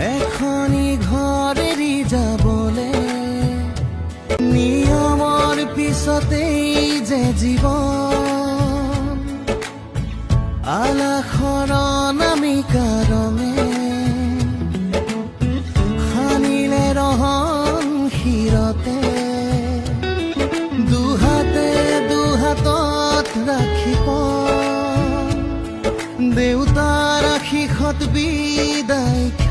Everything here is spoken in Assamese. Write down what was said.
এখনি ঘৰেৰই যাবলে নিয়মৰ পিছতেই যে জীৱন আলাসৰ নামিকা ৰঙে সানিলে ৰহন শিৰতে দুহাতে দুহাতত ৰাখিব দেউতাৰ আশীষত বিদায়